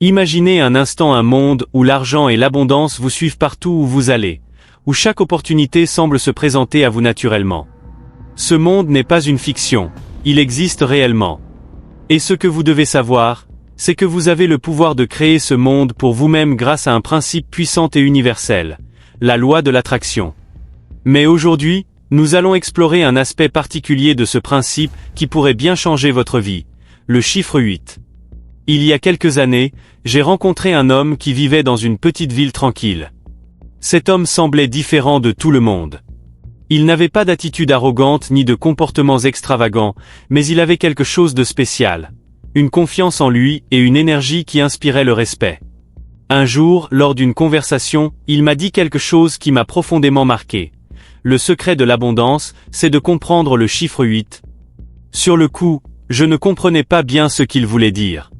Imaginez un instant un monde où l'argent et l'abondance vous suivent partout où vous allez, où chaque opportunité semble se présenter à vous naturellement. Ce monde n'est pas une fiction, il existe réellement. Et ce que vous devez savoir, c'est que vous avez le pouvoir de créer ce monde pour vous-même grâce à un principe puissant et universel, la loi de l'attraction. Mais aujourd'hui, nous allons explorer un aspect particulier de ce principe qui pourrait bien changer votre vie, le chiffre 8. Il y a quelques années, j'ai rencontré un homme qui vivait dans une petite ville tranquille. Cet homme semblait différent de tout le monde. Il n'avait pas d'attitude arrogante ni de comportements extravagants, mais il avait quelque chose de spécial. Une confiance en lui et une énergie qui inspirait le respect. Un jour, lors d'une conversation, il m'a dit quelque chose qui m'a profondément marqué. Le secret de l'abondance, c'est de comprendre le chiffre 8. Sur le coup, je ne comprenais pas bien ce qu'il voulait dire.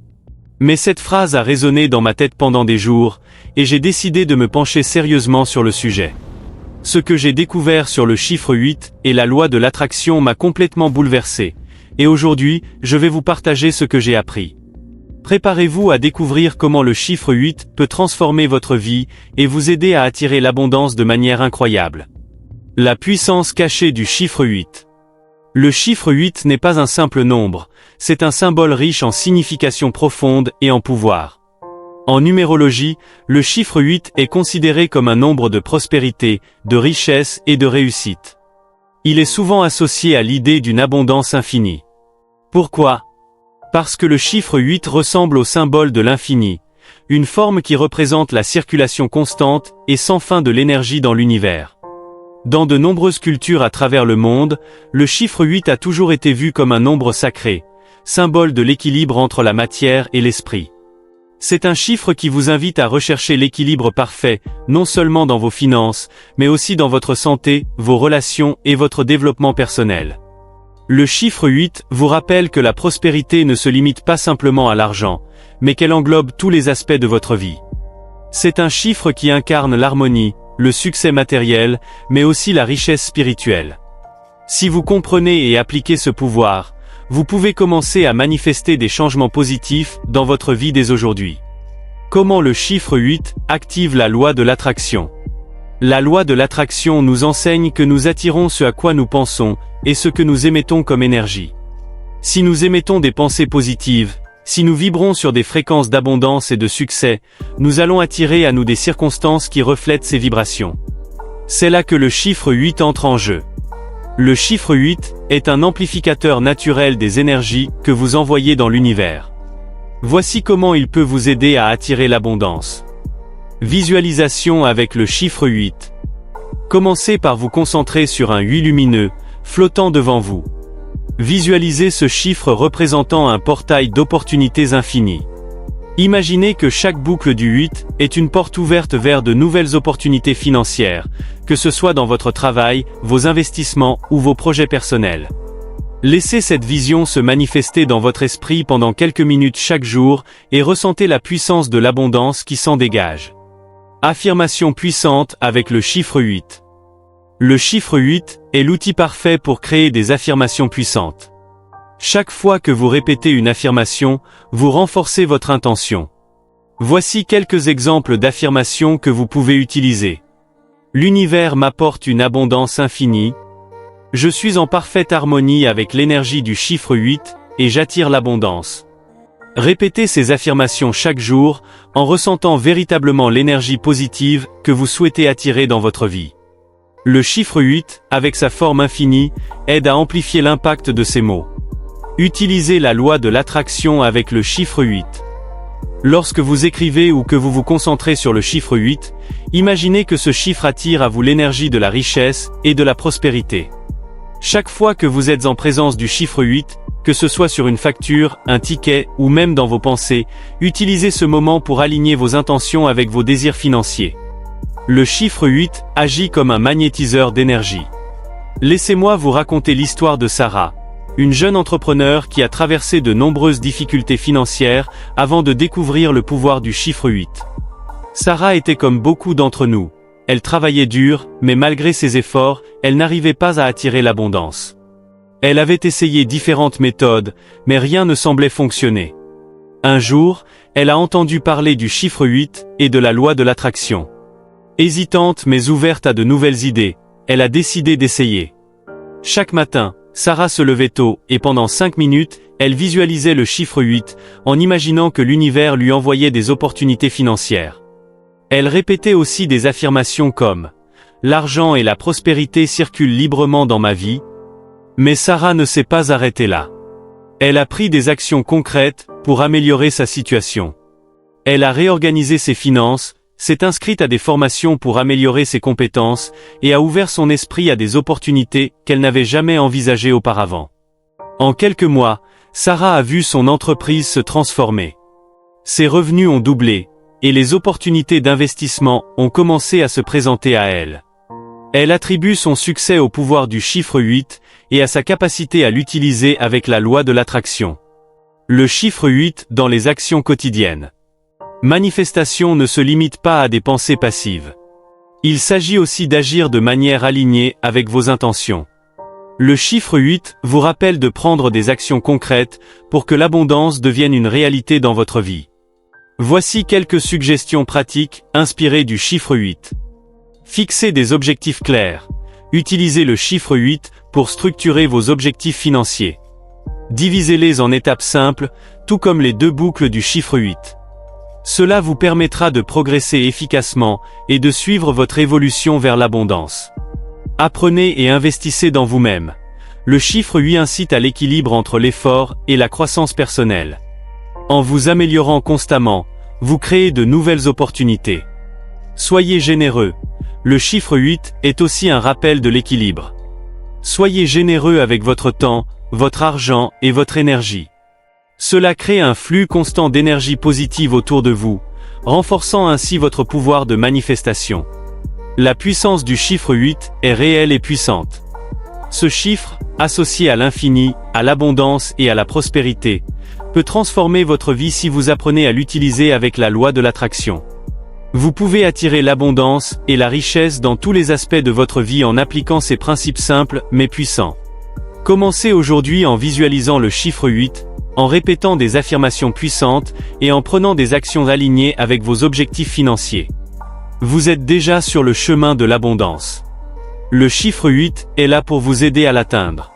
Mais cette phrase a résonné dans ma tête pendant des jours, et j'ai décidé de me pencher sérieusement sur le sujet. Ce que j'ai découvert sur le chiffre 8 et la loi de l'attraction m'a complètement bouleversé, et aujourd'hui, je vais vous partager ce que j'ai appris. Préparez-vous à découvrir comment le chiffre 8 peut transformer votre vie et vous aider à attirer l'abondance de manière incroyable. La puissance cachée du chiffre 8. Le chiffre 8 n'est pas un simple nombre, c'est un symbole riche en signification profonde et en pouvoir. En numérologie, le chiffre 8 est considéré comme un nombre de prospérité, de richesse et de réussite. Il est souvent associé à l'idée d'une abondance infinie. Pourquoi ? Parce que le chiffre 8 ressemble au symbole de l'infini, une forme qui représente la circulation constante et sans fin de l'énergie dans l'univers. Dans de nombreuses cultures à travers le monde, le chiffre 8 a toujours été vu comme un nombre sacré, symbole de l'équilibre entre la matière et l'esprit. C'est un chiffre qui vous invite à rechercher l'équilibre parfait, non seulement dans vos finances, mais aussi dans votre santé, vos relations et votre développement personnel. Le chiffre 8 vous rappelle que la prospérité ne se limite pas simplement à l'argent, mais qu'elle englobe tous les aspects de votre vie. C'est un chiffre qui incarne l'harmonie, le succès matériel, mais aussi la richesse spirituelle. Si vous comprenez et appliquez ce pouvoir, vous pouvez commencer à manifester des changements positifs dans votre vie dès aujourd'hui. Comment le chiffre 8 active la loi de l'attraction ? La loi de l'attraction nous enseigne que nous attirons ce à quoi nous pensons et ce que nous émettons comme énergie. Si nous émettons des pensées positives, si nous vibrons sur des fréquences d'abondance et de succès, nous allons attirer à nous des circonstances qui reflètent ces vibrations. C'est là que le chiffre 8 entre en jeu. Le chiffre 8 est un amplificateur naturel des énergies que vous envoyez dans l'univers. Voici comment il peut vous aider à attirer l'abondance. Visualisation avec le chiffre 8. Commencez par vous concentrer sur un 8 lumineux, flottant devant vous. Visualisez ce chiffre représentant un portail d'opportunités infinies. Imaginez que chaque boucle du 8 est une porte ouverte vers de nouvelles opportunités financières, que ce soit dans votre travail, vos investissements ou vos projets personnels. Laissez cette vision se manifester dans votre esprit pendant quelques minutes chaque jour et ressentez la puissance de l'abondance qui s'en dégage. Affirmation puissante avec le chiffre 8. Le chiffre 8 est l'outil parfait pour créer des affirmations puissantes. Chaque fois que vous répétez une affirmation, vous renforcez votre intention. Voici quelques exemples d'affirmations que vous pouvez utiliser. L'univers m'apporte une abondance infinie. Je suis en parfaite harmonie avec l'énergie du chiffre 8 et j'attire l'abondance. Répétez ces affirmations chaque jour en ressentant véritablement l'énergie positive que vous souhaitez attirer dans votre vie. Le chiffre 8, avec sa forme infinie, aide à amplifier l'impact de ces mots. Utilisez la loi de l'attraction avec le chiffre 8. Lorsque vous écrivez ou que vous vous concentrez sur le chiffre 8, imaginez que ce chiffre attire à vous l'énergie de la richesse et de la prospérité. Chaque fois que vous êtes en présence du chiffre 8, que ce soit sur une facture, un ticket ou même dans vos pensées, utilisez ce moment pour aligner vos intentions avec vos désirs financiers. Le chiffre 8 agit comme un magnétiseur d'énergie. Laissez-moi vous raconter l'histoire de Sarah, une jeune entrepreneur qui a traversé de nombreuses difficultés financières avant de découvrir le pouvoir du chiffre 8. Sarah était comme beaucoup d'entre nous. Elle travaillait dur, mais malgré ses efforts, elle n'arrivait pas à attirer l'abondance. Elle avait essayé différentes méthodes, mais rien ne semblait fonctionner. Un jour, elle a entendu parler du chiffre 8 et de la loi de l'attraction. Hésitante mais ouverte à de nouvelles idées, elle a décidé d'essayer. Chaque matin, Sarah se levait tôt et pendant 5 minutes, elle visualisait le chiffre 8 en imaginant que l'univers lui envoyait des opportunités financières. Elle répétait aussi des affirmations comme « L'argent et la prospérité circulent librement dans ma vie ». Mais Sarah ne s'est pas arrêtée là. Elle a pris des actions concrètes pour améliorer sa situation. Elle a réorganisé ses finances, s'est inscrite à des formations pour améliorer ses compétences et a ouvert son esprit à des opportunités qu'elle n'avait jamais envisagées auparavant. En quelques mois, Sarah a vu son entreprise se transformer. Ses revenus ont doublé, et les opportunités d'investissement ont commencé à se présenter à elle. Elle attribue son succès au pouvoir du chiffre 8 et à sa capacité à l'utiliser avec la loi de l'attraction. Le chiffre 8 dans les actions quotidiennes. Manifestation ne se limite pas à des pensées passives. Il s'agit aussi d'agir de manière alignée avec vos intentions. Le chiffre 8 vous rappelle de prendre des actions concrètes pour que l'abondance devienne une réalité dans votre vie. Voici quelques suggestions pratiques inspirées du chiffre 8. Fixez des objectifs clairs. Utilisez le chiffre 8 pour structurer vos objectifs financiers. Divisez-les en étapes simples, tout comme les 2 boucles du chiffre 8. Cela vous permettra de progresser efficacement et de suivre votre évolution vers l'abondance. Apprenez et investissez dans vous-même. Le chiffre 8 incite à l'équilibre entre l'effort et la croissance personnelle. En vous améliorant constamment, vous créez de nouvelles opportunités. Soyez généreux. Le chiffre 8 est aussi un rappel de l'équilibre. Soyez généreux avec votre temps, votre argent et votre énergie. Cela crée un flux constant d'énergie positive autour de vous, renforçant ainsi votre pouvoir de manifestation. La puissance du chiffre 8 est réelle et puissante. Ce chiffre, associé à l'infini, à l'abondance et à la prospérité, peut transformer votre vie si vous apprenez à l'utiliser avec la loi de l'attraction. Vous pouvez attirer l'abondance et la richesse dans tous les aspects de votre vie en appliquant ces principes simples mais puissants. Commencez aujourd'hui en visualisant le chiffre 8, en répétant des affirmations puissantes et en prenant des actions alignées avec vos objectifs financiers. Vous êtes déjà sur le chemin de l'abondance. Le chiffre 8 est là pour vous aider à l'atteindre.